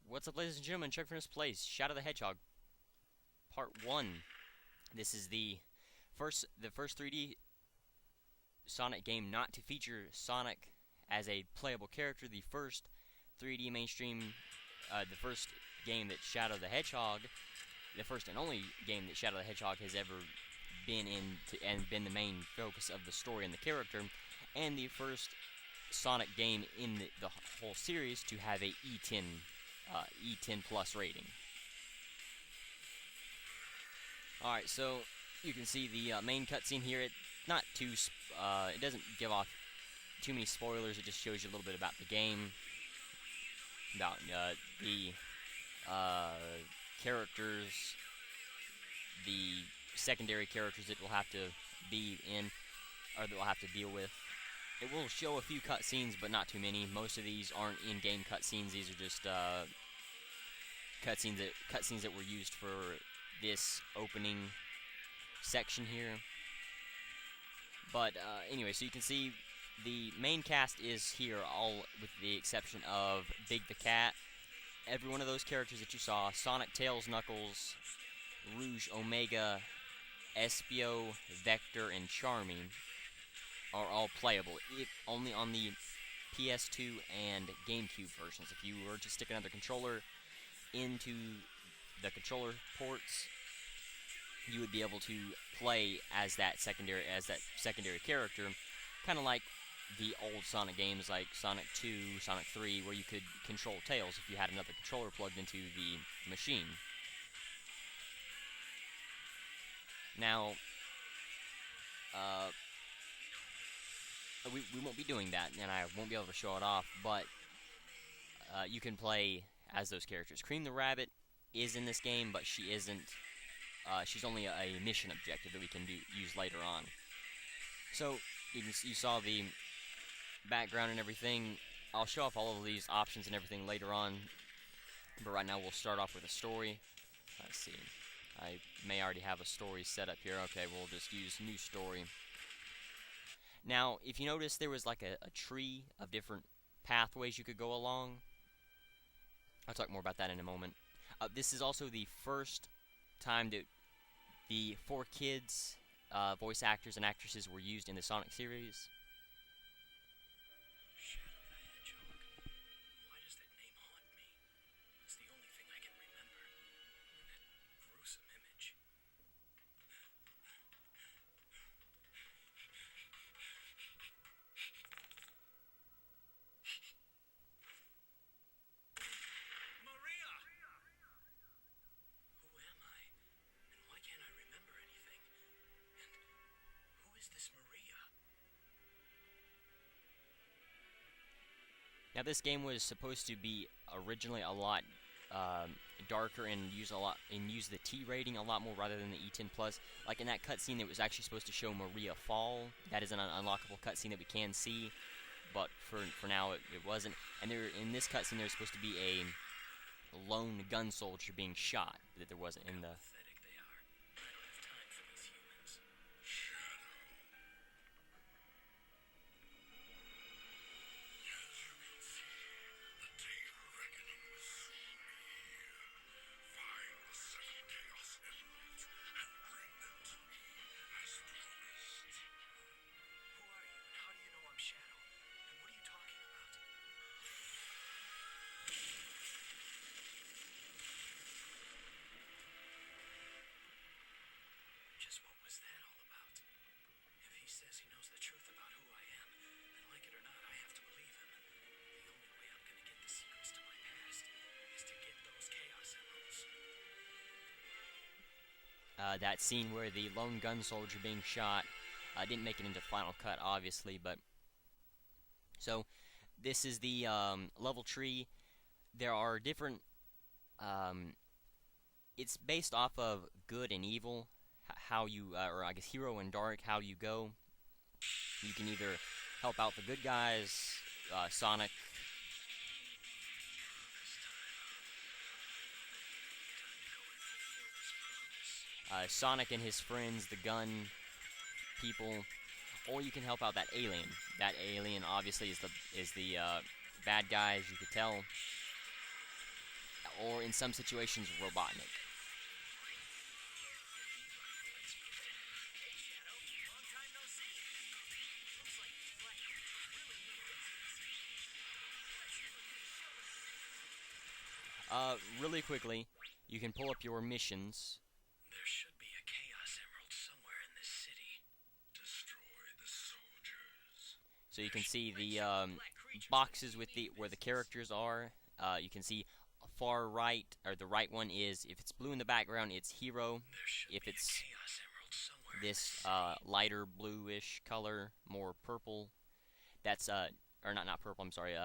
What's up, ladies and gentlemen? chuckfinleLP, Shadow the Hedgehog, Part 1. This is the first 3D Sonic game not to feature Sonic as a playable character. The first 3D mainstream, the first game that Shadow the Hedgehog, the first and only game that Shadow the Hedgehog has ever been in and been the main focus of the story and the character, and the first Sonic game in the whole series to have a E10 plus rating. Alright, so you can see the main cutscene here. It doesn't give off too many spoilers. It just shows you a little bit about the game, about the characters, the secondary characters that will have to be in, or that we'll have to deal with. It will show a few cutscenes, but not too many. Most of these aren't in-game cutscenes. These are just cutscenes that were used for this opening section here. But anyway, so you can see the main cast is here, all with the exception of Big the Cat. Every one of those characters that you saw, Sonic, Tails, Knuckles, Rouge, Omega, Espio, Vector, and Charming, are all playable, only on the PS2 and GameCube versions. If you were to stick another controller into the controller ports, you would be able to play as that secondary character, kind of like the old Sonic games like Sonic 2, Sonic 3, where you could control Tails if you had another controller plugged into the machine. Now, we won't be doing that, and I won't be able to show it off, but you can play as those characters. Cream the Rabbit is in this game, but she isn't. She's only a mission objective that we can use later on. So you saw the background and everything. I'll show off all of these options and everything later on, but right now we'll start off with a story. Let's see. I may already have a story set up here. Okay, we'll just use new story. Now, if you notice, there was like a tree of different pathways you could go along. I'll talk more about that in a moment. This is also the first time that the 4Kids voice actors and actresses were used in the Sonic series. Now, this game was supposed to be originally a lot darker and use the T rating a lot more rather than the E10 plus. Like in that cutscene, it was actually supposed to show Maria fall. That is an unlockable cutscene that we can see, but for now it wasn't. And in this cutscene, there's supposed to be a lone gun soldier being shot that there wasn't in the. That scene where the lone gun soldier being shot didn't make it into Final Cut, obviously, but so this is the level tree. There are different. It's based off of good and evil, how you, or I guess hero and dark, how you go. You can either help out the good guys, Sonic. Sonic and his friends, the gun people, or you can help out that alien. That alien obviously is the bad guy, as you could tell. or in some situations, Robotnik. Really quickly, you can pull up your missions. There should be a Chaos Emerald somewhere in this city. Destroy the soldiers. So you can see the boxes with where the characters are. You can see far right, or the right one is, if it's blue in the background, it's hero. If it's this lighter bluish color, more purple, that's or not purple, I'm sorry,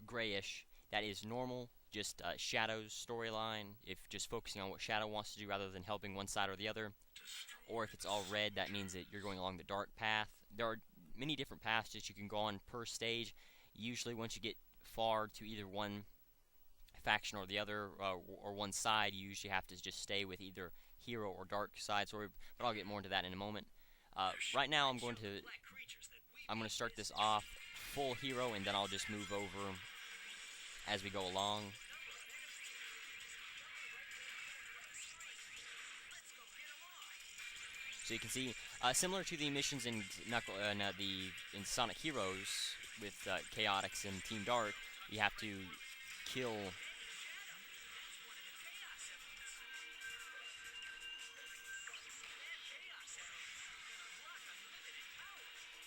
grayish, that is normal. Just Shadow's storyline, if just focusing on what Shadow wants to do rather than helping one side or the other. Or if it's all red, that means that you're going along the dark path. There are many different paths that you can go on per stage. Usually once you get far to either one faction or the other, or one side, you usually have to just stay with either hero or dark side. But I'll get more into that in a moment. Right now I'm going to start this off full hero, and then I'll just move over as we go along. So you can see, similar to the missions in in Sonic Heroes with Chaotix and Team Dark, you have to kill.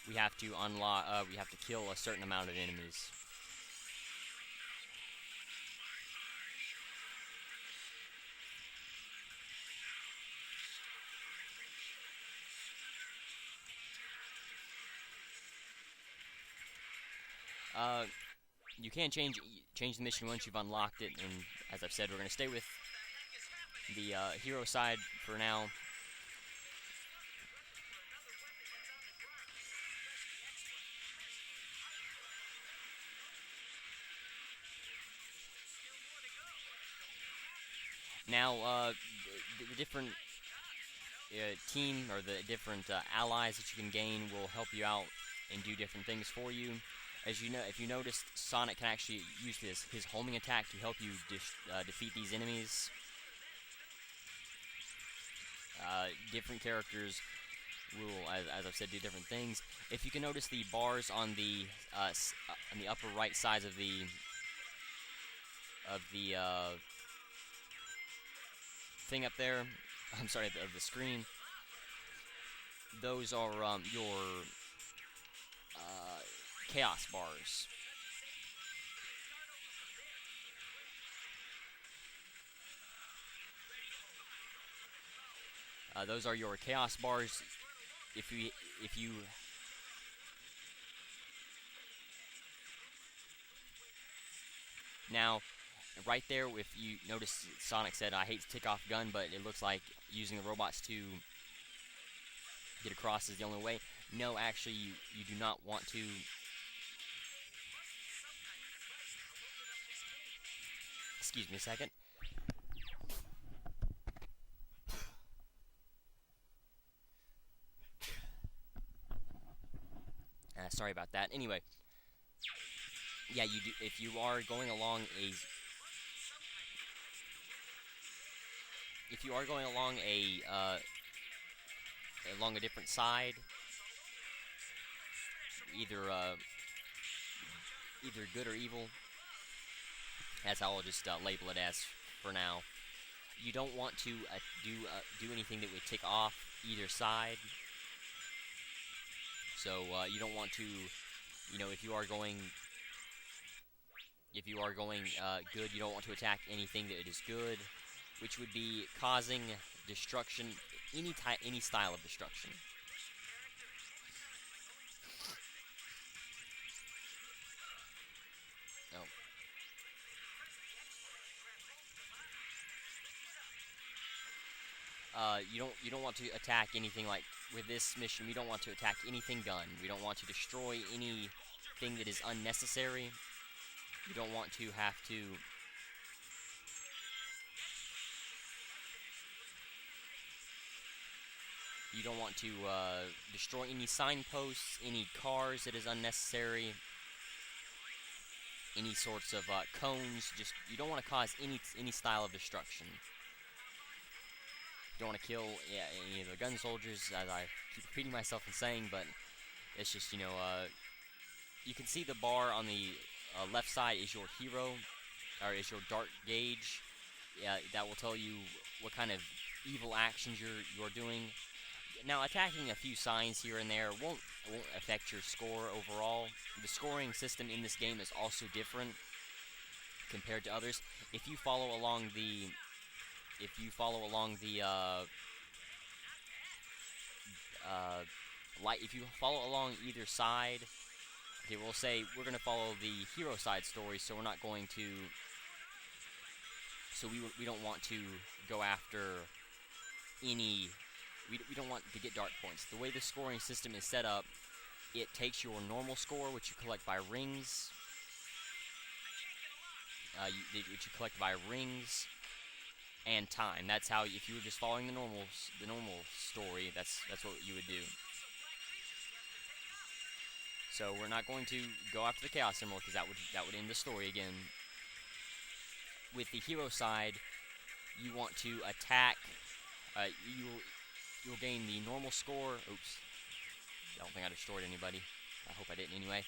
We have to unlock. We have to kill a certain amount of enemies. You can change the mission once you've unlocked it, and as I've said, we're going to stay with the hero side for now. Now, the different team, or the different allies that you can gain, will help you out and do different things for you. As you know, if you noticed, Sonic can actually use his homing attack to help you defeat these enemies. Different characters will, as I've said, do different things. If you can notice the bars on the upper right sides of the thing up there, I'm sorry, of the screen, those are your chaos bars. Those are your chaos bars. If you now, right there, if you notice, Sonic said, "I hate to take off gun," but it looks like using the robots to get across is the only way. No, actually, you do not want to. Excuse me a second. Sorry about that. Anyway, yeah, you do. If you are going along along a different side, either good or evil, that's how I'll just label it as for now. You don't want to do anything that would tick off either side. So you don't want to, if you are going good, you don't want to attack anything that is good, which would be causing destruction, any style of destruction. You don't want to attack anything like with this mission. We don't want to attack anything gun. We don't want to destroy anything that is unnecessary. You don't want to have to. You don't want to destroy any signposts, any cars that is unnecessary. any sorts of cones. Just you don't want to cause any style of destruction. You don't want to kill any of the gun soldiers, as I keep repeating myself and saying, but it's just, you know, you can see the bar on the left side is your hero, or is your dark gauge. That will tell you what kind of evil actions you're doing. Now, attacking a few signs here and there won't affect your score overall. The scoring system in this game is also different compared to others. If you follow along either side, okay, we'll say we're going to follow the hero side story, so we're not going to. So we don't want to go after any. We don't want to get dark points. The way the scoring system is set up, it takes your normal score, which you collect by rings. Which you collect by rings and time. That's how, if you were just following the normal story, that's what you would do. So we're not going to go after the Chaos Emerald, because that would end the story again. With the hero side, you want to attack. You'll gain the normal score. Oops. I don't think I destroyed anybody. I hope I didn't anyway.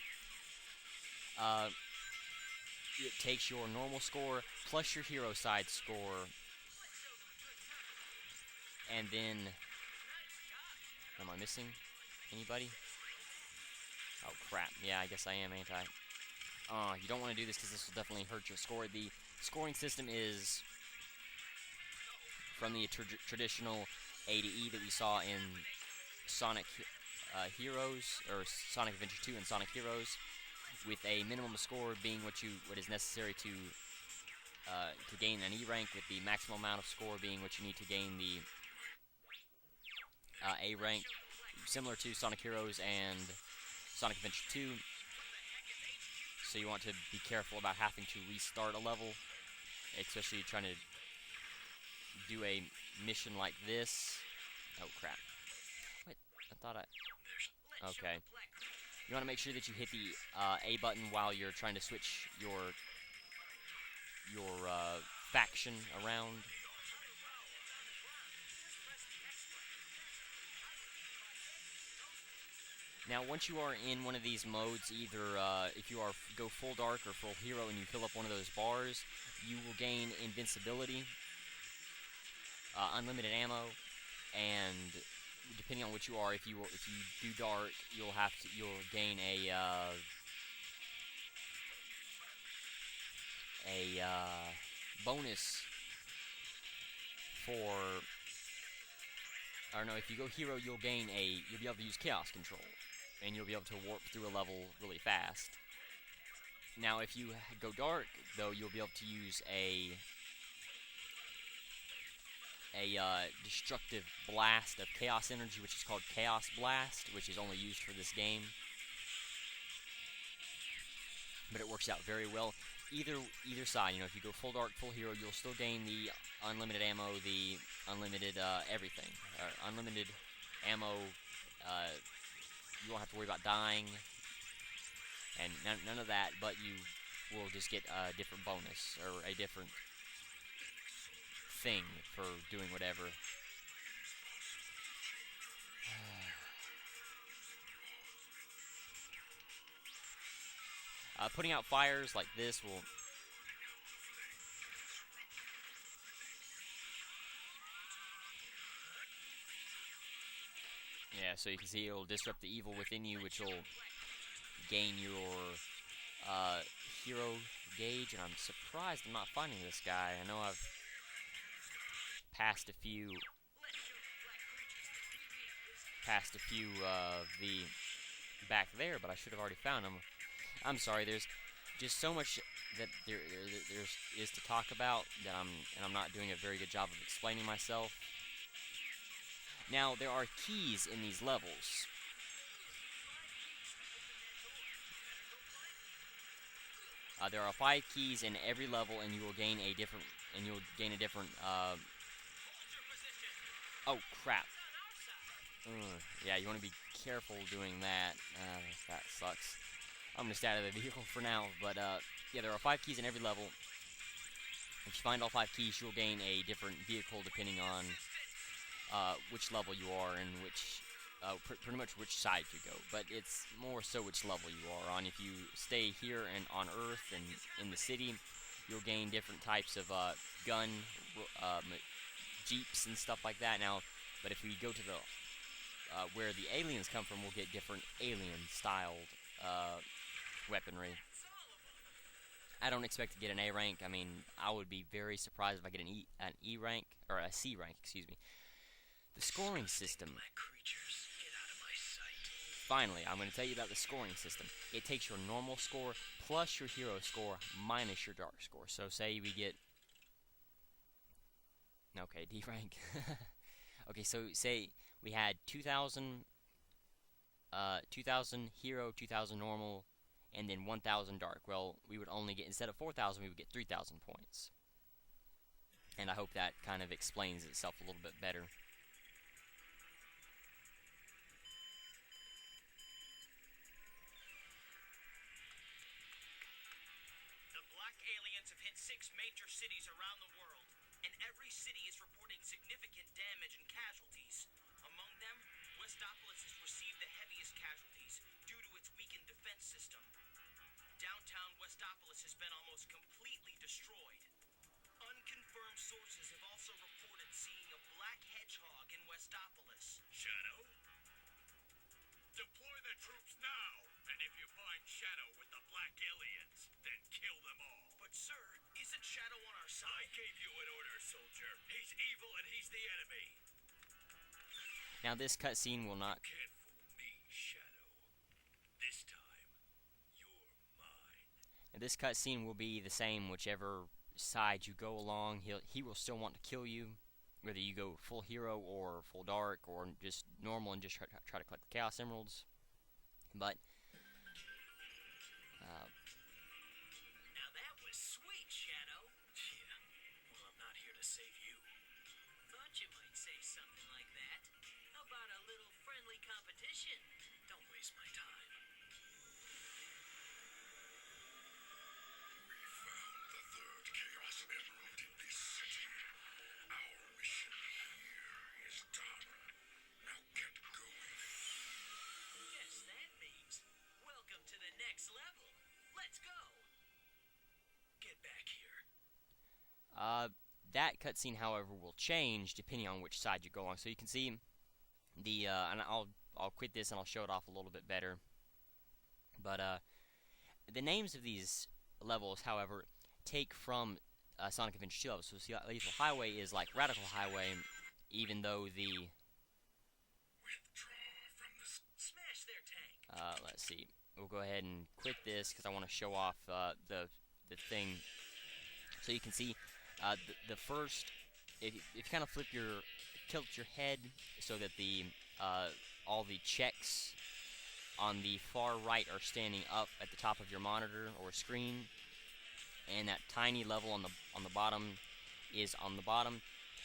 It takes your normal score plus your hero side score. And then... Am I missing anybody? Oh, crap. Yeah, I guess I am, ain't I? You don't want to do this, because this will definitely hurt your score. The scoring system is from the traditional A to E that we saw in Sonic Heroes, or Sonic Adventure 2 and Sonic Heroes, with a minimum score being what is necessary to gain an E rank, with the maximum amount of score being what you need to gain the A rank, similar to Sonic Heroes and Sonic Adventure 2. So you want to be careful about having to restart a level, especially trying to do a mission like this. Oh, crap. What? I thought I... Okay. You want to make sure that you hit the A button while you're trying to switch your faction around. Now, once you are in one of these modes, either if you go full dark or full hero and you fill up one of those bars, you will gain invincibility, unlimited ammo, and depending on what you are, if you do dark, you'll gain a bonus for. Or no, if you go hero, you'll be able to use chaos control, and you'll be able to warp through a level really fast. Now, if you go dark, though, you'll be able to use a destructive blast of chaos energy, which is called Chaos Blast, which is only used for this game. But it works out very well. Either side, you know, if you go full dark, full hero, you'll still gain the unlimited ammo, the unlimited everything, unlimited ammo. You won't have to worry about dying, and none of that. But you will just get a different bonus or a different thing for doing whatever. Putting out fires like this will... Yeah, so you can see it'll disrupt the evil within you, which will gain your hero gauge, and I'm surprised I'm not finding this guy. I know I've passed a few of the back there, but I should have already found them. I'm sorry, there's just so much that there is to talk about that I'm not doing a very good job of explaining myself. Now, there are keys in these levels. There are 5 keys in every level, and you will gain a different. Oh crap! Yeah, you want to be careful doing that. That sucks. I'm gonna stay out of the vehicle for now, but yeah, there are 5 keys in every level. If you find all 5 keys, you'll gain a different vehicle depending on which level you are and which, pretty much which side you go. But it's more so which level you are on. If you stay here and on Earth and in the city, you'll gain different types of gun, jeeps and stuff like that. Now, but if we go to the where the aliens come from, we'll get different alien-styled weaponry. I don't expect to get an A rank. I mean, I would be very surprised if I get an E rank, or a C rank, excuse me. The scoring system. Finally, I'm going to tell you about the scoring system. It takes your normal score plus your hero score minus your dark score. So say we get... Okay, D rank. Okay, so say we had 2,000 hero, 2,000 normal, and then 1,000 dark. Well, we would only get, instead of 4,000, we would get 3,000 points. And I hope that kind of explains itself a little bit better. The black aliens have hit 6 major cities around the world, and every city is reporting significant damage and casualties. Among them, Westopolis has received the heaviest casualties due to its weakened defense system. Downtown Westopolis has been almost completely destroyed. Unconfirmed sources have also reported seeing a black hedgehog in Westopolis. Shadow? Deploy the troops now! And if you find Shadow with the black aliens, then kill them all. But sir, isn't Shadow on our I side? gave you an order, soldier. He's evil and he's the enemy. Now this cutscene will not... Can't fool me, Shadow. This time, you're mine. Now this cutscene will be the same whichever side you go along. He will still want to kill you, whether you go full hero or full dark or just normal and just try to collect the Chaos Emeralds. But Now that was sweet, Shadow. Yeah. Well, I'm not here to save you. Thought you might say something like that. How about a little friendly competition? Don't waste my time. We found the third Chaos Emerald in this city. Our mission here is done. Now get going. Guess that means welcome to the next level. Let's go. Get back here. that cutscene, however, will change depending on which side you go on. So you can see the and I'll quit this and I'll show it off a little bit better. But the names of these levels, however, take from Sonic Adventure 2 levels. So see, Lethal Highway is like Radical Highway, even though the Withdraw from this. Smash their tank. let's see, we'll go ahead and quit this because I want to show off the thing. So you can see the first, if you kind of tilt your head so that the all the checks on the far right are standing up at the top of your monitor or screen, and that tiny level on the bottom is on the bottom.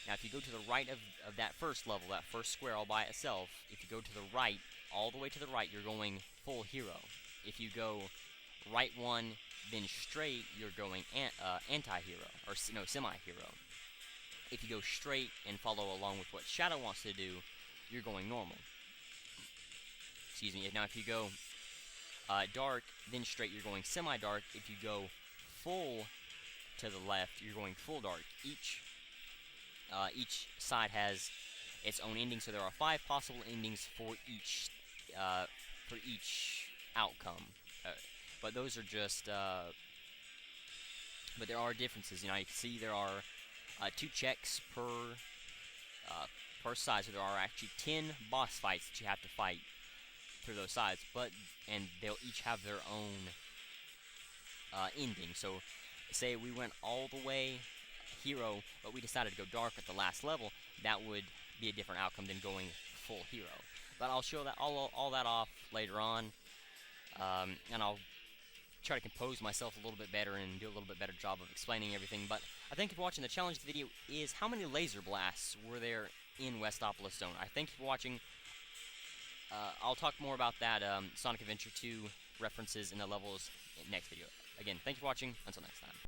Now, if you go to the right of that first level, that first square all by itself, if you go to the right, all the way to the right, you're going full hero. If you go right one, then straight, you're going anti-hero, or no, semi-hero. If you go straight and follow along with what Shadow wants to do, you're going normal. Excuse me. Now, if you go dark, then straight, you're going semi-dark. If you go full to the left, you're going full dark. Each side has its own ending, so there are 5 possible endings for each outcome. But those are just, but there are differences. You know, you can see there are 2 checks per side, so there are actually 10 boss fights that you have to fight through those sides. And they'll each have their own ending. So, say we went all the way hero, but we decided to go dark at the last level, that would be a different outcome than going full hero. But I'll show that all that off later on, and I'll try to compose myself a little bit better and do a little bit better job of explaining everything. But I thank you for watching. The challenge of the video is how many laser blasts were there in Westopolis Zone. I thank you for watching. I'll talk more about that Sonic Adventure 2 references in the levels in next video. Again, thanks for watching. Until next time.